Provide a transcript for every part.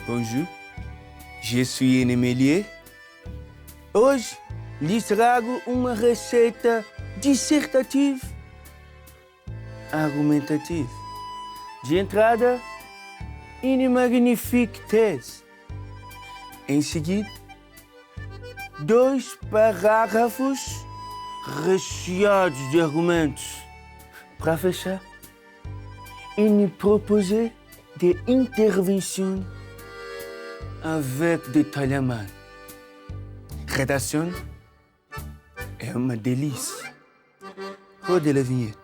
Bonjour, je suis Enemelier. Hoje lhes trago uma receita dissertativa, argumentativa. De entrada, une magnifique thèse. Em seguida, 2 parágrafos recheados de argumentos. Para fechar, une proposé de intervention avec détaillement. Redação é uma delícia. Roda a vinheta.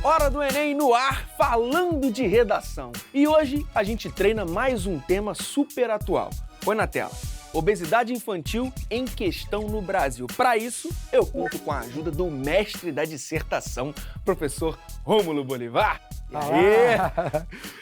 Hora do Enem no ar, falando de redação. E hoje a gente treina mais um tema super atual. Põe na tela. Obesidade infantil em questão no Brasil. Para isso, eu conto com a ajuda do mestre da dissertação, professor Rômulo Bolivar. E aí?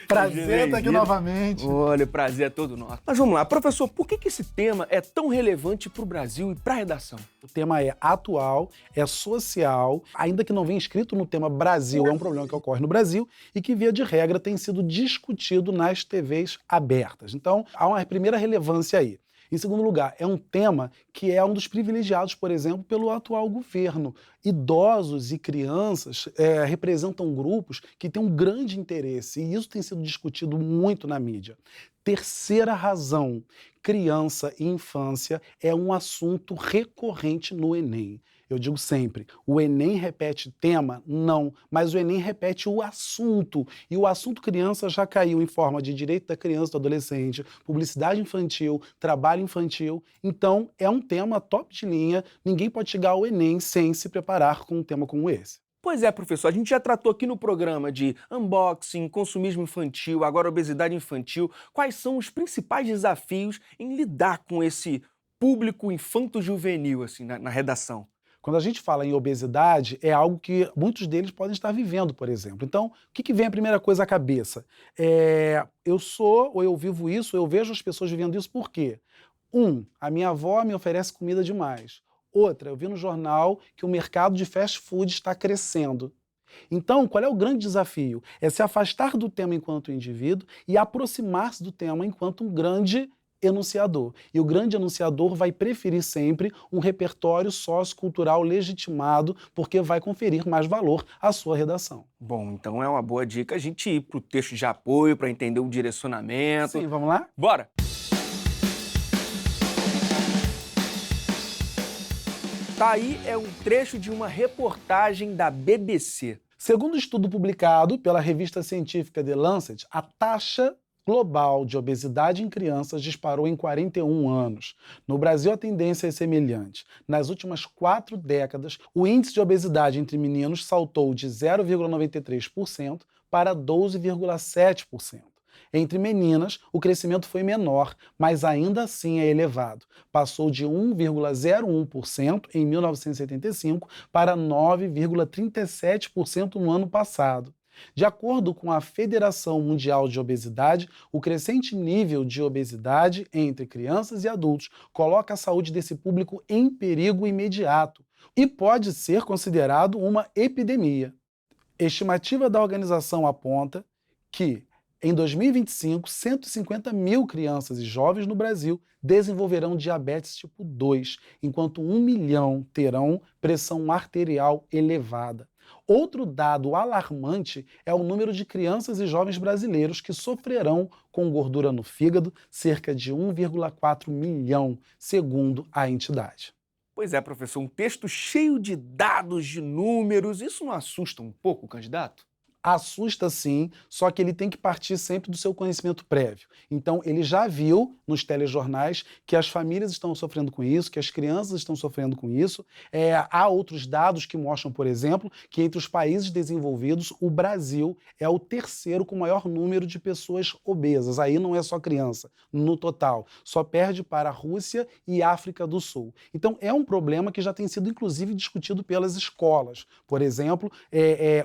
Prazer estar aqui novamente. Olha, o prazer é todo nosso. Mas vamos lá, professor, por que esse tema é tão relevante para o Brasil e para a redação? O tema é atual, é social, ainda que não venha escrito no tema Brasil, é um problema que ocorre no Brasil e que, via de regra, tem sido discutido nas TVs abertas. Então, há uma primeira relevância aí. Em segundo lugar, é um tema que é um dos privilegiados, por exemplo, pelo atual governo. Idosos e crianças representam grupos que têm um grande interesse e isso tem sido discutido muito na mídia. Terceira razão, criança e infância é um assunto recorrente no Enem. Eu digo sempre, o Enem repete tema? Não, mas o Enem repete o assunto. E o assunto criança já caiu em forma de direito da criança e do adolescente, publicidade infantil, trabalho infantil. Então, é um tema top de linha. Ninguém pode chegar ao Enem sem se preparar com um tema como esse. Pois é, professor, a gente já tratou aqui no programa de unboxing, consumismo infantil, agora obesidade infantil. Quais são os principais desafios em lidar com esse público infanto-juvenil assim, na redação? Quando a gente fala em obesidade, é algo que muitos deles podem estar vivendo, por exemplo. Então, o que vem a primeira coisa à cabeça? Eu sou, ou eu vivo isso, eu vejo as pessoas vivendo isso por quê? A minha avó me oferece comida demais. Outra, eu vi no jornal que o mercado de fast food está crescendo. Então, qual é o grande desafio? É se afastar do tema enquanto indivíduo e aproximar-se do tema enquanto um grande enunciador. E o grande enunciador vai preferir sempre um repertório sociocultural legitimado, porque vai conferir mais valor à sua redação. Bom, então é uma boa dica a gente ir para o texto de apoio para entender o direcionamento. Sim, vamos lá? Bora! Tá aí é um trecho de uma reportagem da BBC. Segundo estudo publicado pela revista científica The Lancet, a taxa global de obesidade em crianças disparou em 41 anos. No Brasil, a tendência é semelhante. Nas últimas 4 décadas, o índice de obesidade entre meninos saltou de 0,93% para 12,7%. Entre meninas, o crescimento foi menor, mas ainda assim é elevado. Passou de 1,01% em 1975 para 9,37% no ano passado. De acordo com a Federação Mundial de Obesidade, o crescente nível de obesidade entre crianças e adultos coloca a saúde desse público em perigo imediato e pode ser considerado uma epidemia. Estimativa da organização aponta que, em 2025, 150 mil crianças e jovens no Brasil desenvolverão diabetes tipo 2, enquanto 1 milhão terão pressão arterial elevada. Outro dado alarmante é o número de crianças e jovens brasileiros que sofrerão com gordura no fígado, cerca de 1,4 milhão, segundo a entidade. Pois é, professor, um texto cheio de dados, de números, isso não assusta um pouco o candidato? Assusta sim, só que ele tem que partir sempre do seu conhecimento prévio. Então, ele já viu nos telejornais que as famílias estão sofrendo com isso, que as crianças estão sofrendo com isso. Há outros dados que mostram, por exemplo, que entre os países desenvolvidos, o Brasil é o terceiro com maior número de pessoas obesas. Aí não é só criança, no total. Só perde para a Rússia e África do Sul. Então, é um problema que já tem sido, inclusive, discutido pelas escolas. Por exemplo,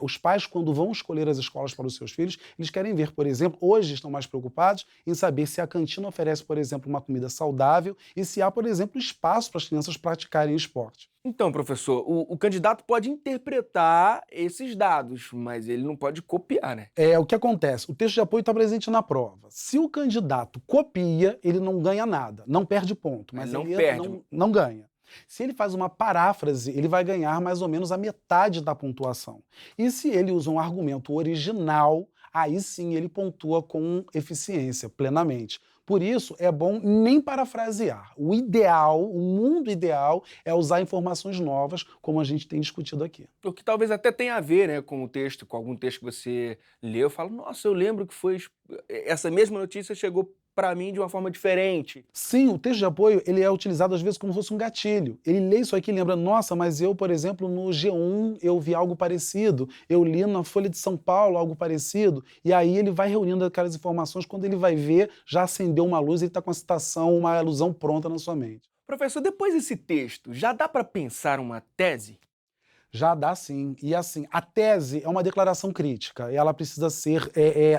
os pais, quando vão escolher as escolas para os seus filhos, eles querem ver, por exemplo, hoje estão mais preocupados em saber se a cantina oferece, por exemplo, uma comida saudável e se há, por exemplo, espaço para as crianças praticarem esporte. Então, professor, o candidato pode interpretar esses dados, mas ele não pode copiar, né? É o que acontece. O texto de apoio está presente na prova. Se o candidato copia, ele não ganha nada, não perde ponto, mas Ele não ele perde. não ganha. Se ele faz uma paráfrase, ele vai ganhar mais ou menos a metade da pontuação. E se ele usa um argumento original, aí sim ele pontua com eficiência, plenamente. Por isso, é bom nem parafrasear. O ideal, o mundo ideal, é usar informações novas, como a gente tem discutido aqui. O que talvez até tenha a ver, né, com o texto, com algum texto que você leu. Eu falo, nossa, eu lembro que essa mesma notícia chegou para mim de uma forma diferente. Sim, o texto de apoio ele é utilizado às vezes como se fosse um gatilho. Ele lê isso aqui e lembra, nossa, mas eu, por exemplo, no G1 eu vi algo parecido, eu li na Folha de São Paulo algo parecido, e aí ele vai reunindo aquelas informações, quando ele vai ver, já acendeu uma luz, ele está com a citação, uma alusão pronta na sua mente. Professor, depois desse texto, já dá para pensar uma tese? Já dá sim. E assim, a tese é uma declaração crítica e ela precisa ser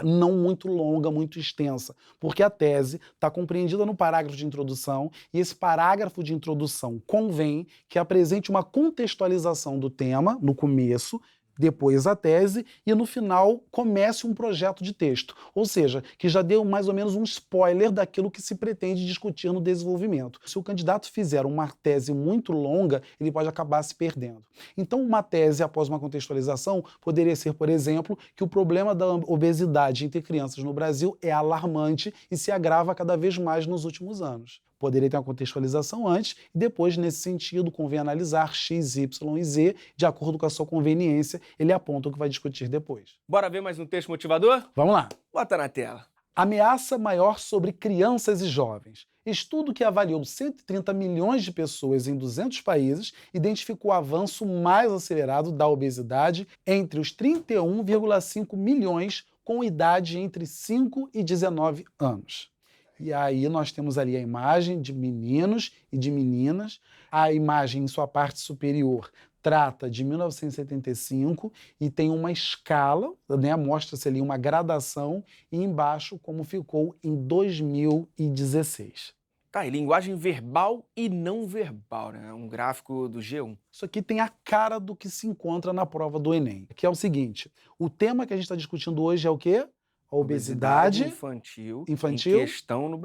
não muito longa, muito extensa, porque a tese está compreendida no parágrafo de introdução e esse parágrafo de introdução convém que apresente uma contextualização do tema no começo, depois a tese e no final comece um projeto de texto, ou seja, que já deu mais ou menos um spoiler daquilo que se pretende discutir no desenvolvimento. Se o candidato fizer uma tese muito longa, ele pode acabar se perdendo. Então, uma tese após uma contextualização poderia ser, por exemplo, que o problema da obesidade entre crianças no Brasil é alarmante e se agrava cada vez mais nos últimos anos. Poderia ter uma contextualização antes e depois, nesse sentido, convém analisar X, Y e Z, de acordo com a sua conveniência, ele aponta o que vai discutir depois. Bora ver mais um texto motivador? Vamos lá. Bota na tela. Ameaça maior sobre crianças e jovens. Estudo que avaliou 130 milhões de pessoas em 200 países identificou o avanço mais acelerado da obesidade entre os 31,5 milhões com idade entre 5 e 19 anos. E aí nós temos ali a imagem de meninos e de meninas. A imagem em sua parte superior trata de 1975 e tem uma escala, né? Mostra-se ali uma gradação e embaixo como ficou em 2016. Tá, e linguagem verbal e não verbal, né? Um gráfico do G1. Isso aqui tem a cara do que se encontra na prova do Enem, que é o seguinte, o tema que a gente está discutindo hoje é o quê? A obesidade infantil em questão no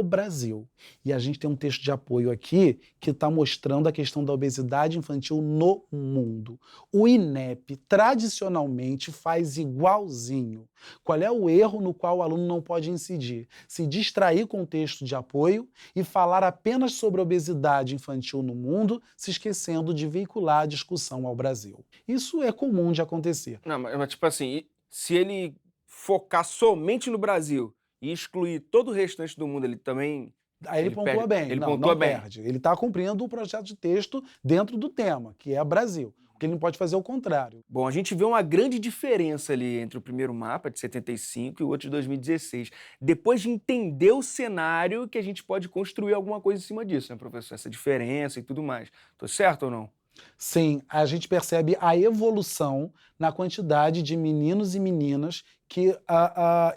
Brasil. E a gente tem um texto de apoio aqui que está mostrando a questão da obesidade infantil no mundo. O INEP tradicionalmente faz igualzinho. Qual é o erro no qual o aluno não pode incidir? Se distrair com o texto de apoio e falar apenas sobre a obesidade infantil no mundo, se esquecendo de veicular a discussão ao Brasil. Isso é comum de acontecer. Não, mas tipo assim, se ele focar somente no Brasil e excluir todo o restante do mundo, ele também... Aí ele pontua bem. Ele não pontua bem. Perde. Ele está cumprindo o projeto de texto dentro do tema, que é Brasil. Porque ele não pode fazer o contrário. Bom, a gente vê uma grande diferença ali entre o primeiro mapa, de 75, e o outro de 2016. Depois de entender o cenário, que a gente pode construir alguma coisa em cima disso, né, professor? Essa diferença e tudo mais. Tô certo ou não? Sim, a gente percebe a evolução na quantidade de meninos e meninas que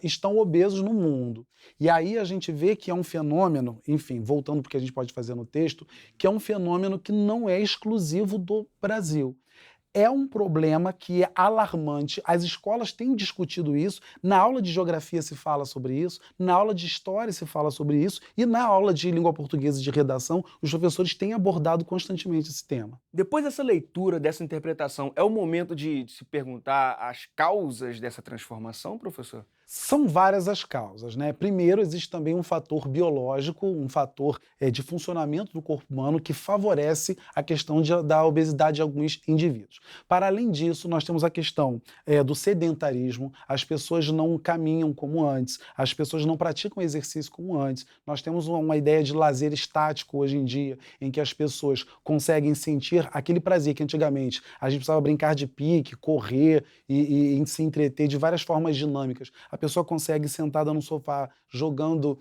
estão obesos no mundo. E aí a gente vê que é um fenômeno, enfim, voltando para o que a gente pode fazer no texto, que é um fenômeno que não é exclusivo do Brasil. É um problema que é alarmante, as escolas têm discutido isso, na aula de geografia se fala sobre isso, na aula de história se fala sobre isso e na aula de língua portuguesa e de redação, os professores têm abordado constantemente esse tema. Depois dessa leitura, dessa interpretação, é o momento de se perguntar as causas dessa transformação, professor? São várias as causas, né? Primeiro, existe também um fator biológico, um fator de funcionamento do corpo humano que favorece a questão da obesidade de alguns indivíduos. Para além disso, nós temos a questão do sedentarismo, as pessoas não caminham como antes, as pessoas não praticam exercício como antes. Nós temos uma ideia de lazer estático hoje em dia, em que as pessoas conseguem sentir aquele prazer que antigamente a gente precisava brincar de pique, correr e se entreter de várias formas dinâmicas. A pessoa consegue, sentada no sofá, jogando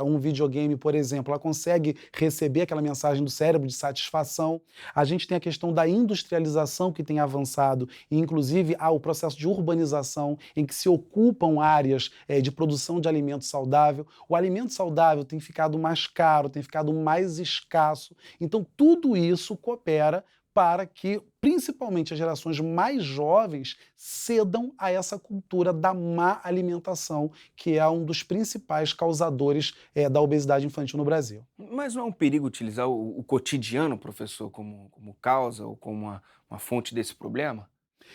um videogame, por exemplo, ela consegue receber aquela mensagem do cérebro de satisfação. A gente tem a questão da industrialização que tem avançado, e inclusive o processo de urbanização, em que se ocupam áreas de produção de alimento saudável. O alimento saudável tem ficado mais caro, tem ficado mais escasso. Então, tudo isso coopera para que, principalmente as gerações mais jovens, cedam a essa cultura da má alimentação, que é um dos principais causadores da obesidade infantil no Brasil. Mas não é um perigo utilizar o cotidiano, professor, como causa ou como uma fonte desse problema?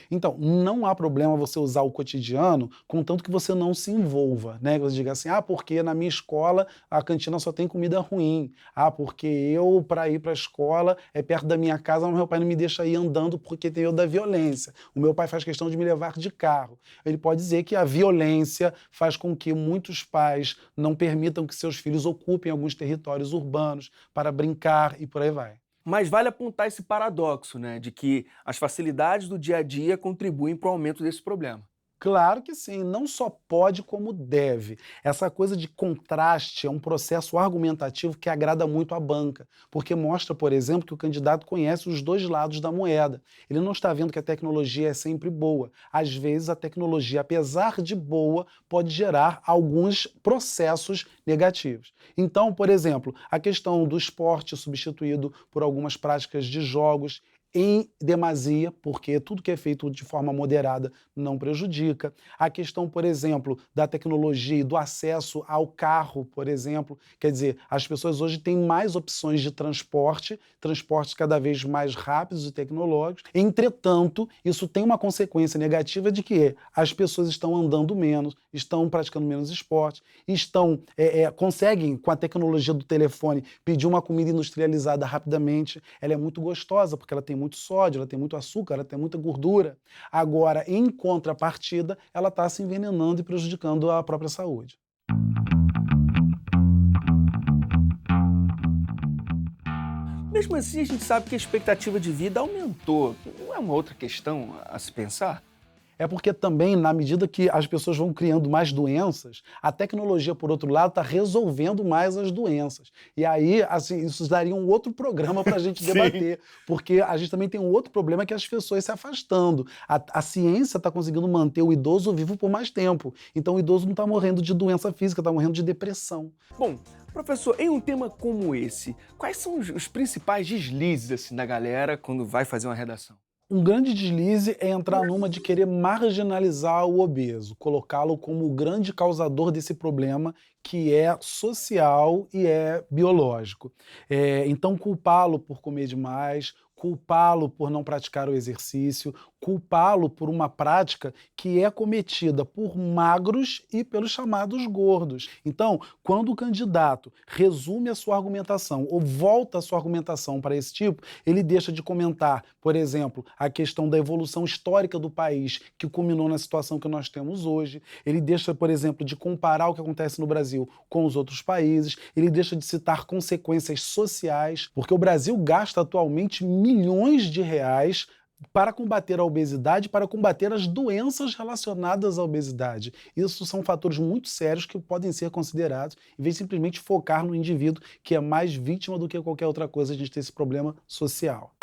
Então, não há problema você usar o cotidiano, contanto que você não se envolva, né? Que você diga assim, porque na minha escola a cantina só tem comida ruim. Porque eu, para ir para a escola, é perto da minha casa, mas meu pai não me deixa ir andando porque tem medo da violência. O meu pai faz questão de me levar de carro. Ele pode dizer que a violência faz com que muitos pais não permitam que seus filhos ocupem alguns territórios urbanos para brincar e por aí vai. Mas vale apontar esse paradoxo, né, de que as facilidades do dia a dia contribuem para o aumento desse problema. Claro que sim, não só pode como deve. Essa coisa de contraste é um processo argumentativo que agrada muito à banca, porque mostra, por exemplo, que o candidato conhece os dois lados da moeda. Ele não está vendo que a tecnologia é sempre boa. Às vezes, a tecnologia, apesar de boa, pode gerar alguns processos negativos. Então, por exemplo, a questão do esporte substituído por algumas práticas de jogos, em demasia, porque tudo que é feito de forma moderada não prejudica. A questão, por exemplo, da tecnologia e do acesso ao carro, por exemplo, quer dizer, as pessoas hoje têm mais opções de transportes cada vez mais rápidos e tecnológicos. Entretanto, isso tem uma consequência negativa de que as pessoas estão andando menos, estão praticando menos esporte, conseguem, com a tecnologia do telefone, pedir uma comida industrializada rapidamente. Ela é muito gostosa, porque ela tem muito sódio, ela tem muito açúcar, ela tem muita gordura. Agora, em contrapartida, ela está se envenenando e prejudicando a própria saúde. Mesmo assim, a gente sabe que a expectativa de vida aumentou. Não é uma outra questão a se pensar? É porque também, na medida que as pessoas vão criando mais doenças, a tecnologia, por outro lado, está resolvendo mais as doenças. E aí, assim, isso daria um outro programa para a gente debater, porque a gente também tem um outro problema que é as pessoas se afastando. A ciência está conseguindo manter o idoso vivo por mais tempo. Então, o idoso não está morrendo de doença física, está morrendo de depressão. Bom, professor, em um tema como esse, quais são os principais deslizes assim, da galera quando vai fazer uma redação? Um grande deslize é entrar numa de querer marginalizar o obeso, colocá-lo como o grande causador desse problema que é social e é biológico. Então, culpá-lo por comer demais, culpá-lo por não praticar o exercício, culpá-lo por uma prática que é cometida por magros e pelos chamados gordos. Então, quando o candidato resume a sua argumentação ou volta a sua argumentação para esse tipo, ele deixa de comentar, por exemplo, a questão da evolução histórica do país, que culminou na situação que nós temos hoje. Ele deixa, por exemplo, de comparar o que acontece no Brasil com os outros países. Ele deixa de citar consequências sociais, porque o Brasil gasta atualmente milhões de reais para combater a obesidade, para combater as doenças relacionadas à obesidade. Isso são fatores muito sérios que podem ser considerados, em vez de simplesmente focar no indivíduo que é mais vítima do que qualquer outra coisa, a gente tem esse problema social.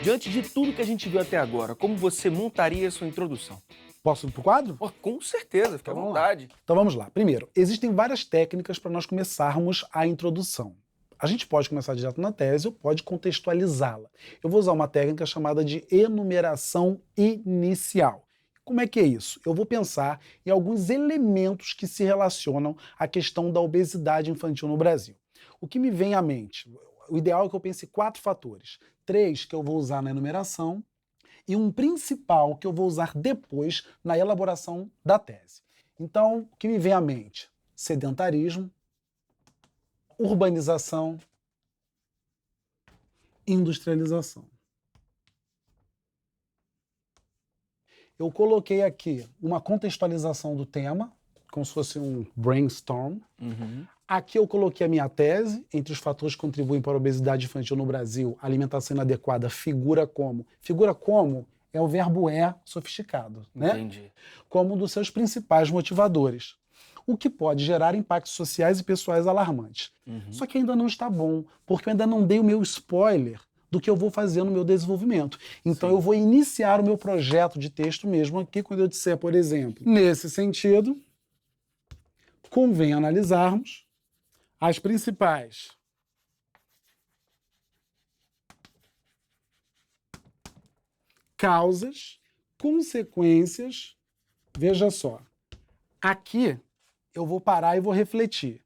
Diante de tudo que a gente viu até agora, como você montaria a sua introdução? Posso ir pro quadro? Com certeza, fica à vontade. Então vamos lá. Primeiro, existem várias técnicas para nós começarmos a introdução. A gente pode começar direto na tese ou pode contextualizá-la. Eu vou usar uma técnica chamada de enumeração inicial. Como é que é isso? Eu vou pensar em alguns elementos que se relacionam à questão da obesidade infantil no Brasil. O que me vem à mente? O ideal é que eu pense em 4 fatores. 3 que eu vou usar na enumeração e um principal que eu vou usar depois na elaboração da tese. Então, o que me vem à mente? Sedentarismo, urbanização, industrialização. Eu coloquei aqui uma contextualização do tema, como se fosse um brainstorm. Aqui eu coloquei a minha tese, entre os fatores que contribuem para a obesidade infantil no Brasil, a alimentação inadequada figura como? Figura como é o verbo é sofisticado, né? Entendi. Como um dos seus principais motivadores, o que pode gerar impactos sociais e pessoais alarmantes. Só que ainda não está bom, porque eu ainda não dei o meu spoiler do que eu vou fazer no meu desenvolvimento. Então eu vou iniciar o meu projeto de texto mesmo aqui, quando eu disser, por exemplo, nesse sentido, convém analisarmos as principais causas, consequências. Veja só, aqui eu vou parar e vou refletir.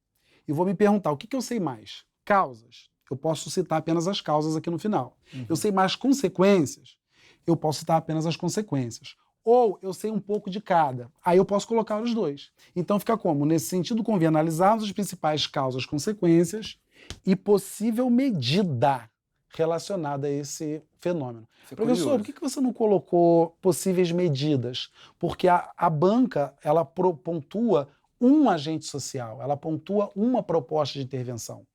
E vou me perguntar, o que eu sei mais? Causas. Eu posso citar apenas as causas aqui no final. Eu sei mais consequências. Eu posso citar apenas as consequências. Ou eu sei um pouco de cada. Aí eu posso colocar os dois. Então fica como? Nesse sentido, convém analisarmos as principais causas, consequências e possível medida relacionada a esse fenômeno. Professor, por que você não colocou possíveis medidas? Porque a banca, ela pontua um agente social, ela pontua uma proposta de intervenção.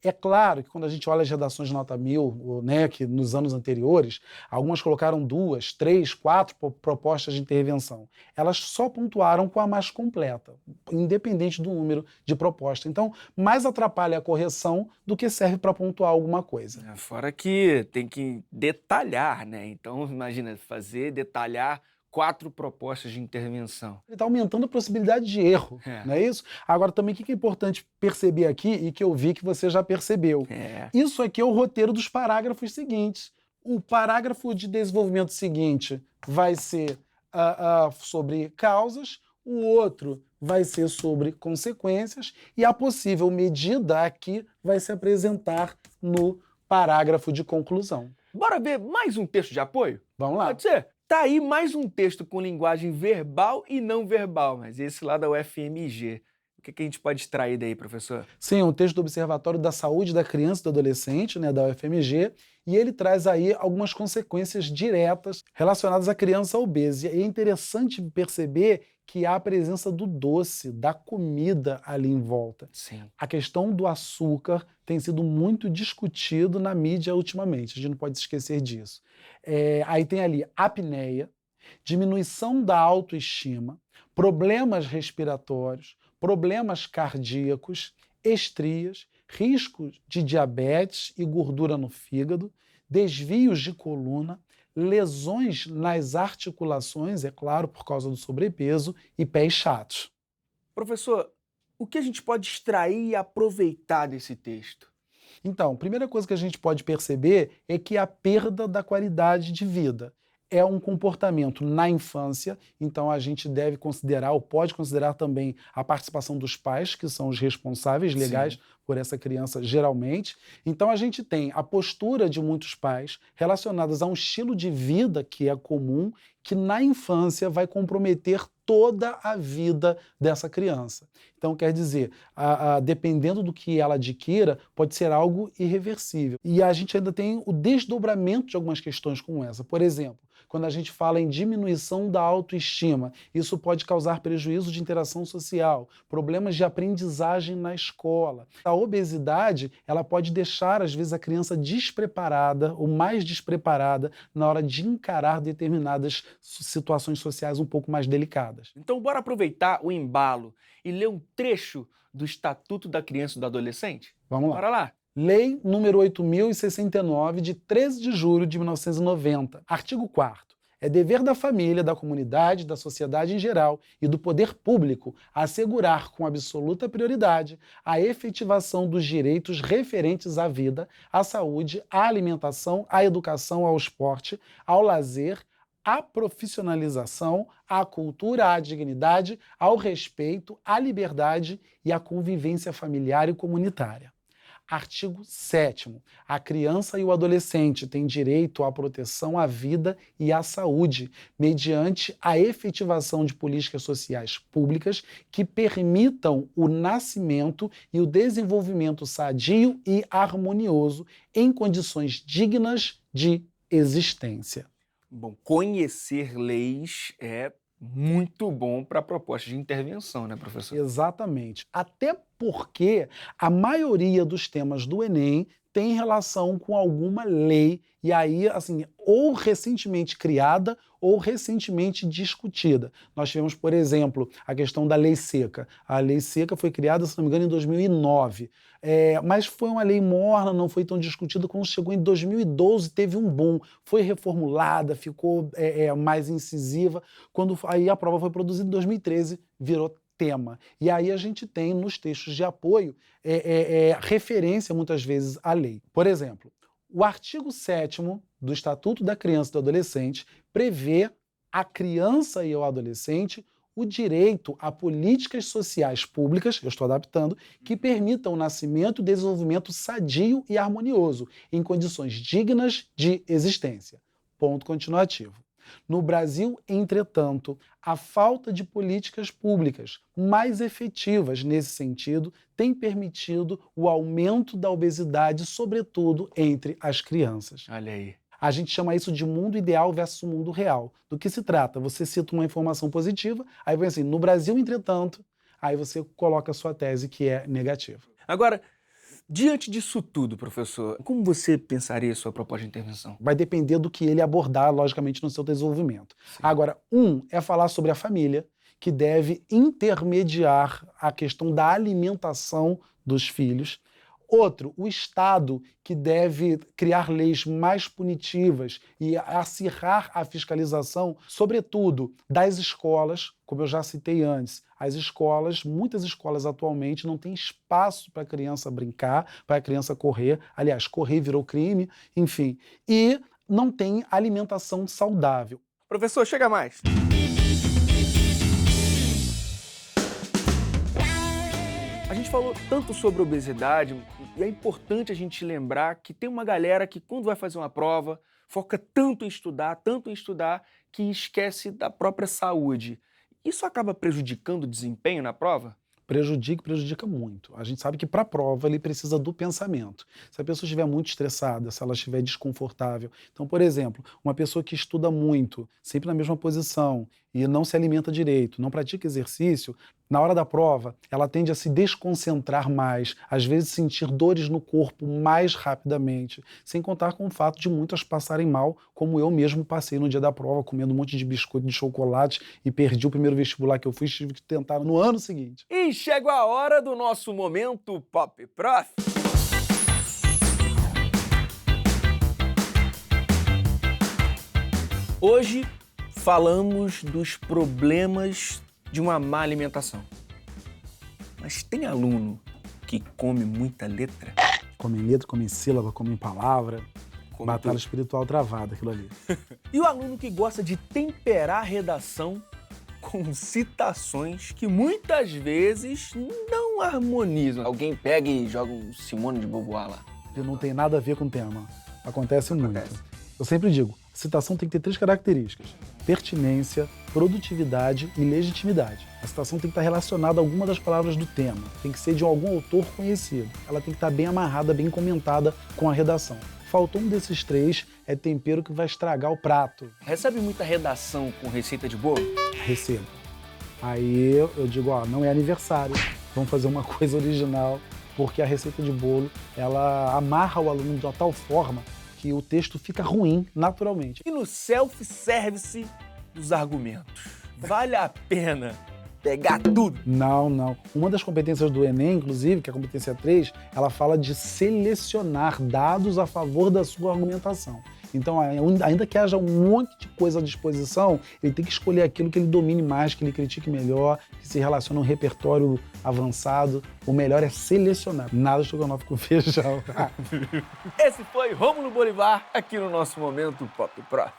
É claro que quando a gente olha as redações de nota 1000, né, que nos anos anteriores, algumas colocaram 2, 3, 4 propostas de intervenção. Elas só pontuaram com a mais completa, independente do número de propostas. Então, mais atrapalha a correção do que serve para pontuar alguma coisa. Fora que tem que detalhar, né? Então, imagina, detalhar 4 propostas de intervenção. Ele está aumentando a possibilidade de erro, não é isso? Agora, também, o que é importante perceber aqui, e que eu vi que você já percebeu? Isso aqui é o roteiro dos parágrafos seguintes. O parágrafo de desenvolvimento seguinte vai ser sobre causas, o outro vai ser sobre consequências, e a possível medida aqui vai se apresentar no parágrafo de conclusão. Bora ver mais um texto de apoio? Vamos lá. Pode ser? Tá aí mais um texto com linguagem verbal e não verbal, mas esse lá da UFMG. O que a gente pode extrair daí, professor? Sim, um texto do Observatório da Saúde da Criança e do Adolescente, né, da UFMG, e ele traz aí algumas consequências diretas relacionadas à criança obesa. E é interessante perceber que há a presença do doce, da comida ali em volta. Sim. A questão do açúcar tem sido muito discutido na mídia ultimamente, a gente não pode esquecer disso. Aí tem ali apneia, diminuição da autoestima, problemas respiratórios, problemas cardíacos, estrias, risco de diabetes e gordura no fígado, desvios de coluna, lesões nas articulações, é claro, por causa do sobrepeso, e pés chatos. Professor, o que a gente pode extrair e aproveitar desse texto? Então, a primeira coisa que a gente pode perceber é que a perda da qualidade de vida é um comportamento na infância, então a gente deve considerar, ou pode considerar também, a participação dos pais, que são os responsáveis legais por essa criança, geralmente. Então a gente tem a postura de muitos pais relacionadas a um estilo de vida que é comum, que na infância vai comprometer toda a vida dessa criança. Então, quer dizer, dependendo do que ela adquira, pode ser algo irreversível. E a gente ainda tem o desdobramento de algumas questões como essa. Por exemplo, quando a gente fala em diminuição da autoestima, isso pode causar prejuízo de interação social, problemas de aprendizagem na escola. A obesidade, ela pode deixar, às vezes, a criança despreparada ou mais despreparada na hora de encarar determinadas situações sociais um pouco mais delicadas. Então, bora aproveitar o embalo e ler um trecho do Estatuto da Criança e do Adolescente? Vamos lá. Bora lá. Lei número 8.069, de 13 de julho de 1990. Artigo 4º. É dever da família, da comunidade, da sociedade em geral e do poder público assegurar com absoluta prioridade a efetivação dos direitos referentes à vida, à saúde, à alimentação, à educação, ao esporte, ao lazer, à profissionalização, à cultura, à dignidade, ao respeito, à liberdade e à convivência familiar e comunitária. Artigo 7º. A criança e o adolescente têm direito à proteção à vida e à saúde, mediante a efetivação de políticas sociais públicas que permitam o nascimento e o desenvolvimento sadio e harmonioso em condições dignas de existência. Bom, conhecer leis é muito bom para a proposta de intervenção, né, professor? Exatamente. Até porque a maioria dos temas do Enem tem relação com alguma lei, e aí, assim, ou recentemente criada ou recentemente discutida. Nós tivemos, por exemplo, a questão da lei seca. A lei seca foi criada, se não me engano, em 2009. Mas foi uma lei morna, não foi tão discutida. Quando chegou em 2012, teve um boom. Foi reformulada, ficou mais incisiva. Aí a prova foi produzida em 2013, virou tema. E aí a gente tem nos textos de apoio referência, muitas vezes, à lei. Por exemplo, o artigo 7º do Estatuto da Criança e do Adolescente prevê à criança e ao adolescente o direito a políticas sociais públicas, eu estou adaptando, que permitam o nascimento e desenvolvimento sadio e harmonioso, em condições dignas de existência. Ponto continuativo. No Brasil, entretanto, a falta de políticas públicas mais efetivas nesse sentido tem permitido o aumento da obesidade, sobretudo entre as crianças. Olha aí. A gente chama isso de mundo ideal versus mundo real. Do que se trata? Você cita uma informação positiva, aí vem assim, no Brasil, entretanto, aí você coloca a sua tese que é negativa. Agora, diante disso tudo, professor, como você pensaria sua proposta de intervenção? Vai depender do que ele abordar, logicamente, no seu desenvolvimento. Sim. Agora, é falar sobre a família, que deve intermediar a questão da alimentação dos filhos. Outro, o Estado, que deve criar leis mais punitivas e acirrar a fiscalização, sobretudo das escolas, como eu já citei antes. Muitas escolas atualmente não têm espaço para a criança brincar, para a criança correr. Aliás, correr virou crime, enfim. E não tem alimentação saudável. Professor, chega mais. A gente falou tanto sobre obesidade e é importante a gente lembrar que tem uma galera que quando vai fazer uma prova foca tanto em estudar, que esquece da própria saúde. Isso acaba prejudicando o desempenho na prova? Prejudica muito. A gente sabe que para a prova ele precisa do pensamento. Se a pessoa estiver muito estressada, se ela estiver desconfortável. Então, por exemplo, uma pessoa que estuda muito, sempre na mesma posição e não se alimenta direito, não pratica exercício, na hora da prova, ela tende a se desconcentrar mais, às vezes sentir dores no corpo mais rapidamente, sem contar com o fato de muitas passarem mal, como eu mesmo passei no dia da prova, comendo um monte de biscoito de chocolate e perdi o primeiro vestibular que eu fiz, tive que tentar no ano seguinte. E chegou a hora do nosso momento Pop Prof. Hoje falamos dos problemas de uma má alimentação. Mas tem aluno que come muita letra? Comem letra, comem sílaba, comem palavra. Come Batalha tudo. espiritual travada, aquilo ali. E o aluno que gosta de temperar a redação com citações que muitas vezes não harmonizam. Alguém pega e joga um Simone de Beauvoir lá. E não tem nada a ver com o tema. Acontece muito. Eu sempre digo, citação tem que ter 3 características: pertinência, produtividade e legitimidade. A citação tem que estar relacionada a alguma das palavras do tema, tem que ser de algum autor conhecido. Ela tem que estar bem amarrada, bem comentada com a redação. Faltou um desses 3, é tempero que vai estragar o prato. Recebe muita redação com receita de bolo? Recebo. Aí eu digo, não é aniversário, vamos fazer uma coisa original, porque a receita de bolo, ela amarra o aluno de uma tal forma que o texto fica ruim naturalmente. E no self-service dos argumentos, vale a pena pegar tudo? Não. Uma das competências do Enem, inclusive, que é a competência 3, ela fala de selecionar dados a favor da sua argumentação. Então, ainda que haja um monte de coisa à disposição, ele tem que escolher aquilo que ele domine mais, que ele critique melhor, que se relaciona a um repertório avançado. O melhor é selecionar. Nada de estrogonofe com feijão. Esse foi Rômulo Bolivar, aqui no nosso Momento Pop Prof.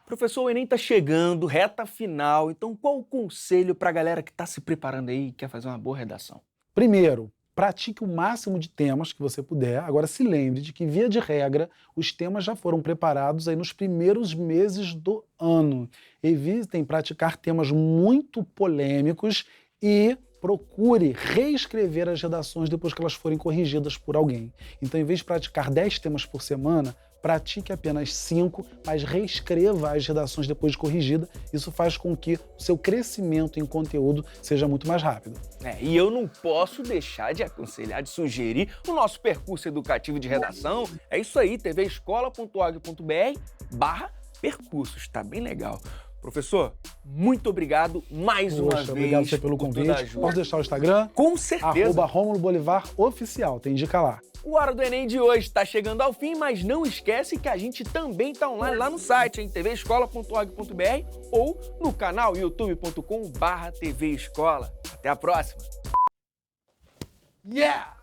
Professor, o Enem tá chegando, reta final, então qual o conselho pra galera que tá se preparando aí e quer fazer uma boa redação? Primeiro, pratique o máximo de temas que você puder. Agora, se lembre de que, via de regra, os temas já foram preparados aí nos primeiros meses do ano. Evitem praticar temas muito polêmicos e procure reescrever as redações depois que elas forem corrigidas por alguém. Então, em vez de praticar 10 temas por semana, pratique apenas 5, mas reescreva as redações depois de corrigida. Isso faz com que o seu crescimento em conteúdo seja muito mais rápido. E eu não posso deixar de aconselhar, de sugerir o nosso percurso educativo de redação. É isso aí, tvescola.org.br/percursos, tá bem legal. Professor, muito obrigado mais uma vez. Obrigado você pelo convite. Posso deixar o Instagram? Com certeza. @Rômulo Bolivar Oficial, tem dica lá. O Hora do Enem de hoje está chegando ao fim, mas não esquece que a gente também está online lá no site, em tvescola.org.br ou no canal youtube.com/tvescola. Até a próxima! Yeah!